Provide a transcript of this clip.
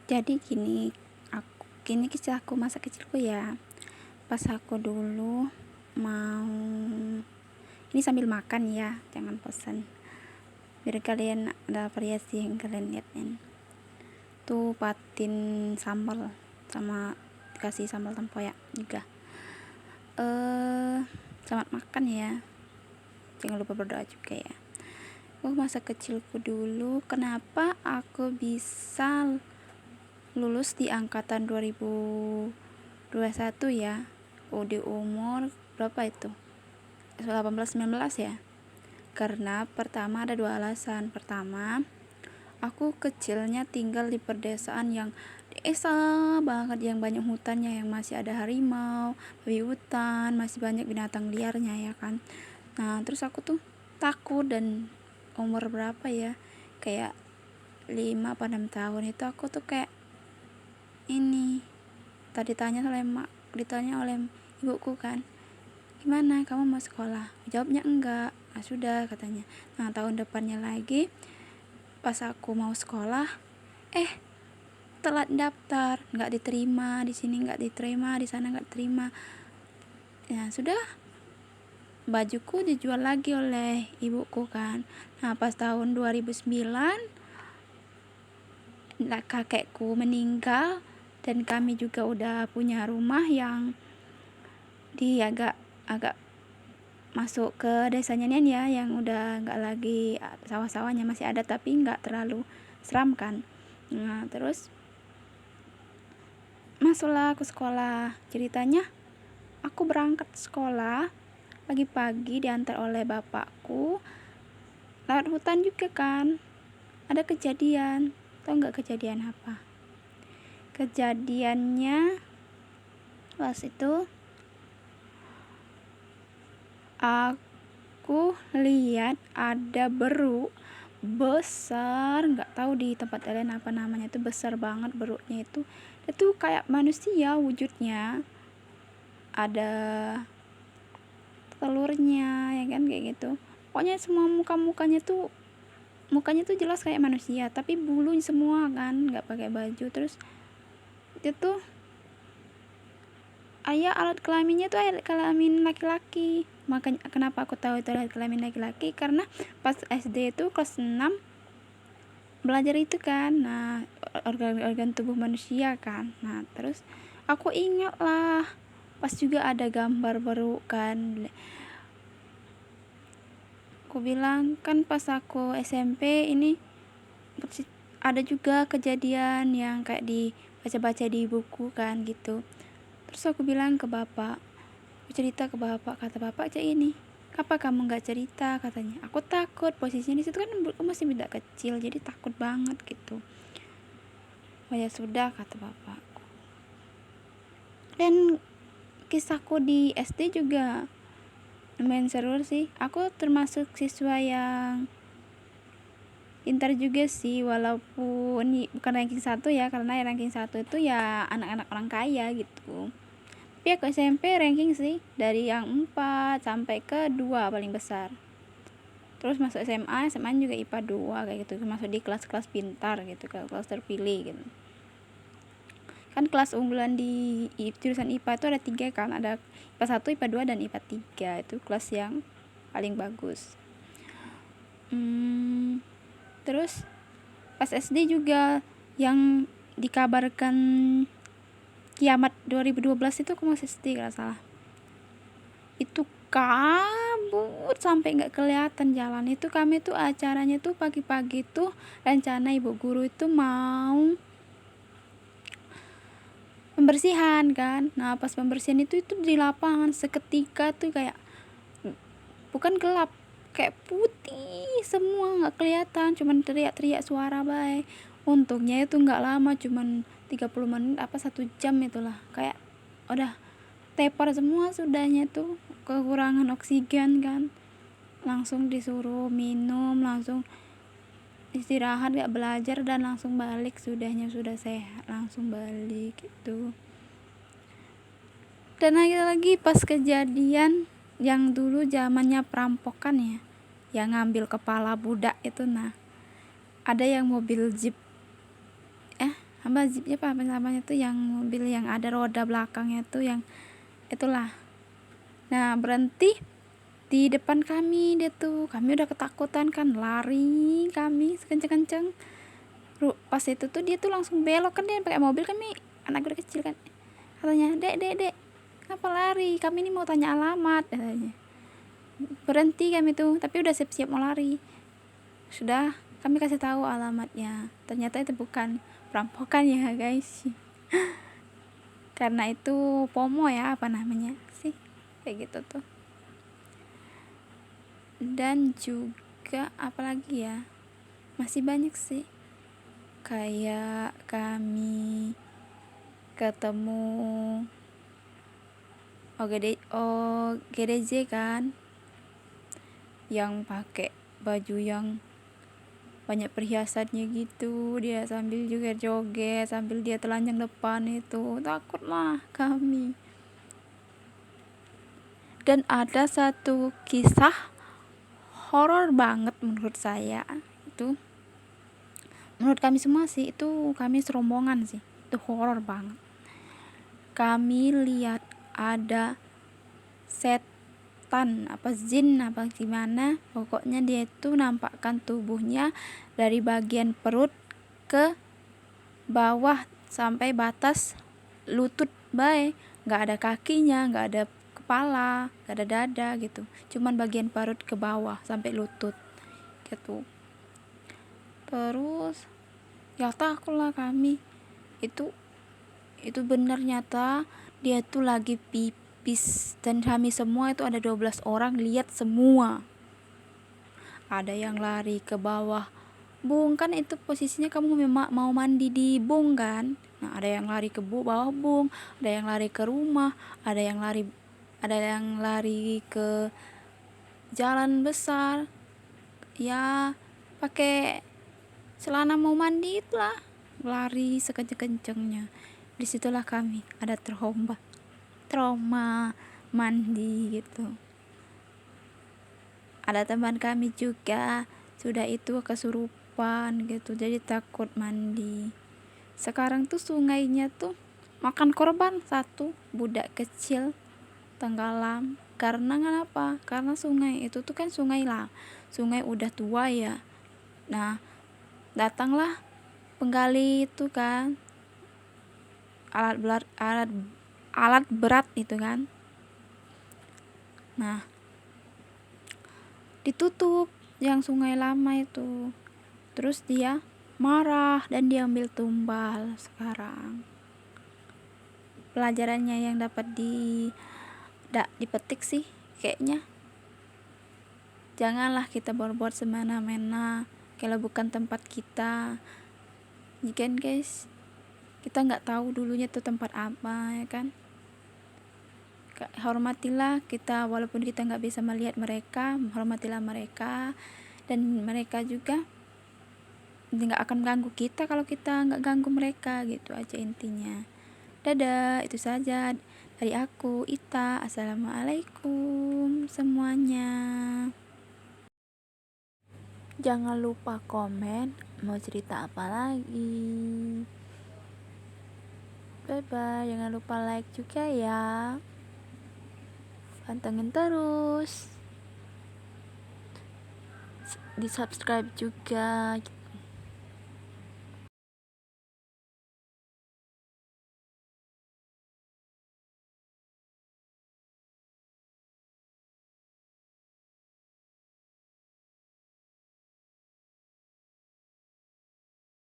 Jadi gini kisahku masa kecilku ya. Pas aku dulu mau, ini sambil makan ya, jangan pesan. Biar kalian ada variasi yang kalian liatin. Tuh patin sambal sama dikasih sambal tempoyak juga. Selamat makan ya. Jangan lupa berdoa juga ya. Masa kecilku dulu, kenapa aku bisa lulus di angkatan 2021 ya, di umur berapa itu, 18-19 ya. Karena pertama ada dua alasan. Pertama, aku kecilnya tinggal di pedesaan yang desa banget, yang banyak hutannya, yang masih ada harimau, babi hutan, masih banyak binatang liarnya ya kan. Nah terus aku tuh takut, dan umur berapa ya, kayak 5-6 tahun itu aku tuh kayak ini ditanya oleh ibuku kan, gimana kamu mau sekolah? Jawabnya enggak. Nah sudah katanya. Nah tahun depannya lagi pas aku mau sekolah, telat daftar, nggak diterima di sini, nggak diterima di sana, nggak diterima. Ya sudah, bajuku dijual lagi oleh ibuku kan. Nah pas tahun 2009 kakekku meninggal, dan kami juga udah punya rumah yang di agak masuk ke desanya Nian ya, yang udah nggak lagi sawah-sawahnya, masih ada tapi nggak terlalu seram kan. Nah terus masuklah aku sekolah. Ceritanya aku berangkat sekolah pagi-pagi, diantar oleh bapakku lewat hutan juga kan. Ada kejadian, tau nggak kejadian apa? Kejadiannya pas itu aku lihat ada beruk besar, nggak tahu di tempat kalian apa namanya, itu besar banget beruknya. Itu kayak manusia wujudnya, ada telurnya ya kan, kayak gitu. Pokoknya semua mukanya tuh jelas kayak manusia, tapi bulunya semua kan, nggak pakai baju. Terus itu tuh alat kelaminnya tuh alat kelamin laki-laki. Makanya kenapa aku tahu itu alat kelamin laki-laki, karena pas SD itu kelas 6 belajar itu kan. Nah organ tubuh manusia kan. Nah terus aku ingat lah, pas juga ada gambar baru kan. Aku bilang kan pas aku SMP ini ada juga kejadian yang kayak dibaca-baca di buku kan gitu. Terus aku bilang ke bapak, aku cerita ke bapak, kata bapak aja ini, kenapa kamu nggak cerita, katanya. Aku takut, posisinya di situ kan aku masih beda kecil, jadi takut banget gitu. Oh ya sudah, kata bapakku. Dan kisahku di SD juga lumayan seru sih. Aku termasuk siswa yang pintar juga sih, walaupun bukan ranking 1 ya, karena ranking 1 itu ya anak-anak orang kaya gitu. Tapi aku SMP ranking sih, dari yang 4 sampai ke 2 paling besar. Terus masuk SMA juga IPA 2 kayak gitu, masuk di kelas-kelas pintar gitu, kelas terpilih gitu. Kan kelas unggulan di jurusan IPA itu ada 3 kan, ada IPA 1, IPA 2, dan IPA 3. Itu kelas yang paling bagus. Terus pas SD juga yang dikabarkan kiamat 2012 itu aku masih SD kalau salah. Itu kabut sampai nggak kelihatan jalan. Itu kami tuh acaranya tuh pagi-pagi tuh, rencana ibu guru itu mau pembersihan kan. Nah pas pembersihan itu di lapangan seketika tuh kayak bukan gelap, kayak putih semua, nggak kelihatan, cuman teriak-teriak suara baik. Untungnya itu nggak lama, cuman 30 menit apa 1 jam itulah, kayak udah tepar semua sudahnya tuh, kekurangan oksigen kan. Langsung disuruh minum, langsung istirahat, gak belajar, dan langsung balik. Sudahnya sudah sehat langsung balik gitu. Dan lagi pas kejadian yang dulu zamannya perampokan ya, yang ngambil kepala budak itu. Nah ada yang mobil jeep, jeepnya apa namanya tuh, yang mobil yang ada roda belakangnya tuh, yang itulah. Nah berhenti di depan kami dia tuh. Kami udah ketakutan kan, lari kami sekenceng-kenceng. Pas itu tuh dia tuh langsung belok kan, dia pakai mobil, kami anak udah kecil kan, katanya dek kenapa lari, kami ini mau tanya alamat katanya. Berhenti kami tuh, tapi udah siap-siap mau lari. Sudah kami kasih tahu alamatnya, ternyata itu bukan perampokan ya guys. Karena itu FOMO ya, apa namanya sih, kayak gitu tuh. Dan juga apalagi ya, masih banyak sih, kayak kami ketemu OGDJ kan, yang pakai baju yang banyak perhiasannya gitu, dia sambil juga joget sambil dia telanjang depan itu, takutlah kami. Dan ada satu kisah horor banget menurut saya, itu menurut kami semua sih, itu kami serombongan sih, itu horor banget. Kami lihat ada setan apa jin apa gimana, pokoknya dia itu nampakkan tubuhnya dari bagian perut ke bawah sampai batas lutut bae, nggak ada kakinya, nggak ada kepala, nggak ada dada gitu, cuman bagian perut ke bawah sampai lutut gitu. Terus ya takutlah kami, itu benar nyata dia tuh lagi pipis, dan kami semua itu ada 12 orang lihat semua. Ada yang lari ke bawah bung, kan itu posisinya kamu mau mandi di bung kan. Nah ada yang lari ke bawah bung, ada yang lari ke rumah, ada yang lari ke jalan besar ya, pakai celana mau mandi itulah, lari sekenceng-kencengnya. Disitulah kami ada trauma mandi gitu. Ada teman kami juga sudah itu kesurupan gitu, jadi takut mandi. Sekarang tuh sungainya tuh makan korban, satu budak kecil tenggelam. Karena kenapa? Karena sungai itu tuh kan sungai udah tua ya. Nah datanglah penggali itu kan, alat berat itu kan. Nah ditutup yang sungai lama itu, terus dia marah dan diambil tumbal. Sekarang pelajarannya yang dapat dipetik sih kayaknya, janganlah kita berbuat semena-mena kalau bukan tempat kita. Jika guys, kita nggak tahu dulunya tuh tempat apa ya kan. Hormatilah kita, walaupun kita nggak bisa melihat mereka, hormatilah mereka, dan mereka juga nggak akan mengganggu kita kalau kita nggak ganggu mereka, gitu aja intinya. Dadah, itu saja dari aku, Ita. Assalamualaikum semuanya. Jangan lupa komen mau cerita apa lagi. Bye bye, jangan lupa like juga ya, pantengin terus, di subscribe juga.